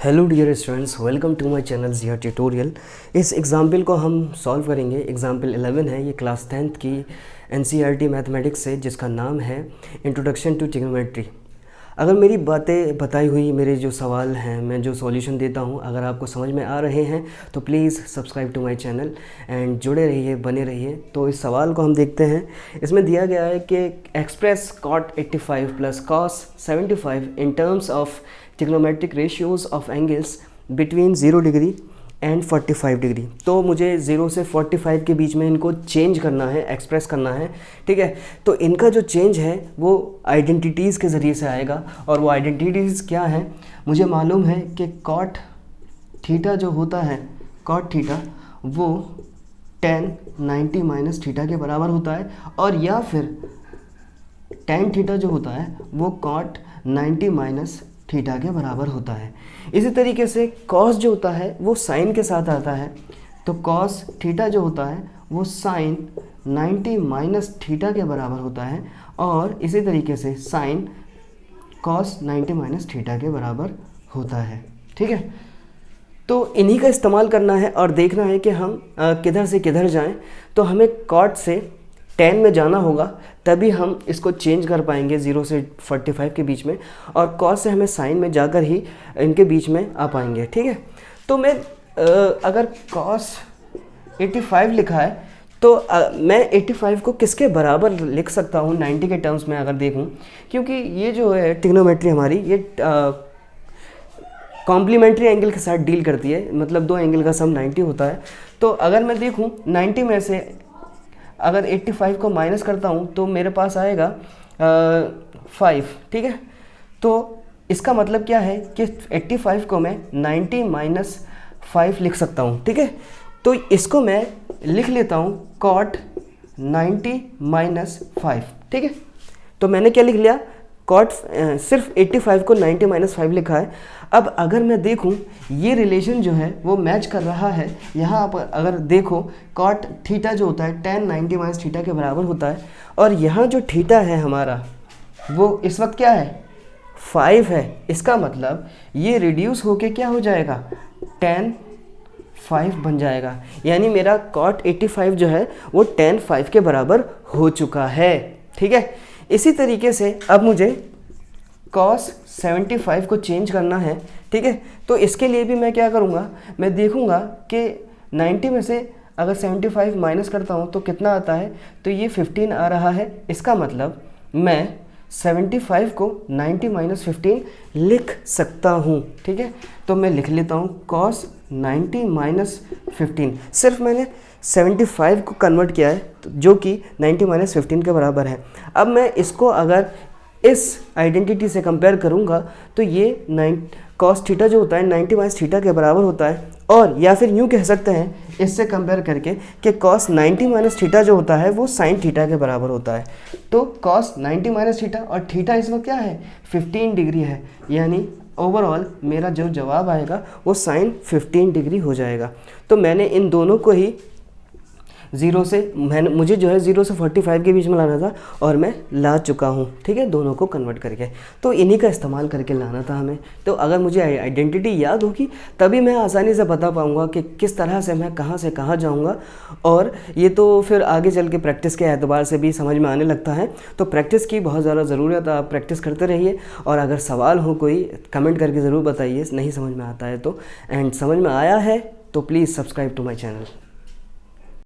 Hello dear students, welcome to my channel Jiya tutorial. इस example को हम सॉल्व करेंगे। एग्ज़ाम्पल 11 है, ये क्लास 10th की एनसीईआरटी मैथमेटिक्स से, जिसका नाम है इंट्रोडक्शन टू ट्रिग्नोमेट्री। अगर मेरी बातें बताई हुई, मेरे जो सवाल हैं, मैं जो सॉल्यूशन देता हूं, अगर आपको समझ में आ रहे हैं तो please subscribe to my channel and जुड़े रहिए, बने रहिए। तो इस सवाल को हम देखते हैं। इसमें दिया गया है कि express cot 85 plus cos 75 in terms of trigonometric ratios of angles between 0 degree and 45 degree. तो मुझे 0 से 45 के बीच में इनको चेंज करना है, एक्सप्रेस करना है, ठीक है। तो इनका जो चेंज है वो आइडेंटिटीज़ के ज़रिए से आएगा, और वो आइडेंटिटीज़ क्या है? मुझे मालूम है कि कॉट थीटा जो होता है, कॉट थीटा वो tan 90 माइनस थीटा के बराबर होता है, और या फिर tan थीटा जो होता है वो कॉट 90 माइनस थीटा के बराबर होता है। इसी तरीके से कॉस जो होता है वो साइन के साथ आता है, तो कॉस थीटा जो होता है वो साइन 90 माइनस थीटा के बराबर होता है, और इसी तरीके से साइन कॉस 90 माइनस थीटा के बराबर होता है, ठीक है। तो इन्हीं का इस्तेमाल करना है और देखना है कि हम किधर से किधर जाएं। तो हमें कॉट से tan में जाना होगा, तभी हम इसको चेंज कर पाएंगे 0 से 45 के बीच में, और cos से हमें sin में जाकर ही इनके बीच में आ पाएंगे, ठीक है। तो मैं अगर cos 85 लिखा है तो मैं 85 को किसके बराबर लिख सकता हूँ 90 के टर्म्स में अगर देखूँ, क्योंकि ये जो है ट्रिग्नोमेट्री हमारी, ये कॉम्प्लीमेंट्री एंगल के साथ डील करती है, मतलब दो एंगल का सम 90 होता है। तो अगर मैं देखूँ 90 में से अगर 85 को माइनस करता हूँ तो मेरे पास आएगा 5, ठीक है। तो इसका मतलब क्या है कि 85 को मैं 90 माइनस 5 लिख सकता हूँ, ठीक है। तो इसको मैं लिख लेता हूँ cot 90 माइनस 5, ठीक है। तो मैंने क्या लिख लिया? cot सिर्फ 85 को 90 माइनस 5 लिखा है। अब अगर मैं देखूं ये रिलेशन जो है वो मैच कर रहा है, यहाँ पर अगर देखो cot थीटा जो होता है tan 90 माइनस थीटा के बराबर होता है, और यहाँ जो थीटा है हमारा वो इस वक्त क्या है? 5 है। इसका मतलब ये रिड्यूस होके क्या हो जाएगा? tan 5 बन जाएगा, यानी मेरा cot 85 जो है वो tan 5 के बराबर हो चुका है, ठीक है। इसी तरीके से अब मुझे cos 75 को चेंज करना है, ठीक है। तो इसके लिए भी मैं क्या करूँगा, मैं देखूँगा कि 90 में से अगर 75 माइनस करता हूँ तो कितना आता है, तो ये 15 आ रहा है। इसका मतलब मैं 75 को 90 माइनस 15 लिख सकता हूँ, ठीक है। तो मैं लिख लेता हूँ cos 90 माइनस 15। सिर्फ मैंने 75 को कन्वर्ट किया है, जो कि 90 माइनस 15 के बराबर है। अब मैं इसको अगर इस आइडेंटिटी से कंपेयर करूंगा तो ये cos थीटा जो होता है 90 माइनस थीटा के बराबर होता है, और या फिर यूँ कह सकते हैं इससे कंपेयर करके कि cos 90 माइनस थीटा जो होता है वो sin थीटा के बराबर होता है। तो cos 90 माइनस थीटा, और थीटा इस वक्त क्या है? 15 डिग्री है, यानी ओवरऑल मेरा जो जवाब आएगा वो sin 15 डिग्री हो जाएगा। तो मैंने इन दोनों को ही मुझे जो है 0 से 45 के बीच में लाना था, और मैं ला चुका हूँ, ठीक है, दोनों को कन्वर्ट करके। तो इन्हीं का इस्तेमाल करके लाना था हमें। तो अगर मुझे आइडेंटिटी याद होगी तभी मैं आसानी से बता पाऊँगा कि किस तरह से मैं कहाँ से कहाँ जाऊँगा, और ये तो फिर आगे चल के प्रैक्टिस के एतबार से भी समझ में आने लगता है। तो प्रैक्टिस की बहुत ज़्यादा ज़रूरत है, आप प्रैक्टिस करते रहिए, और अगर सवाल हो कोई कमेंट करके ज़रूर बताइए नहीं समझ में आता है तो, एंड समझ में आया है तो please subscribe to my channel.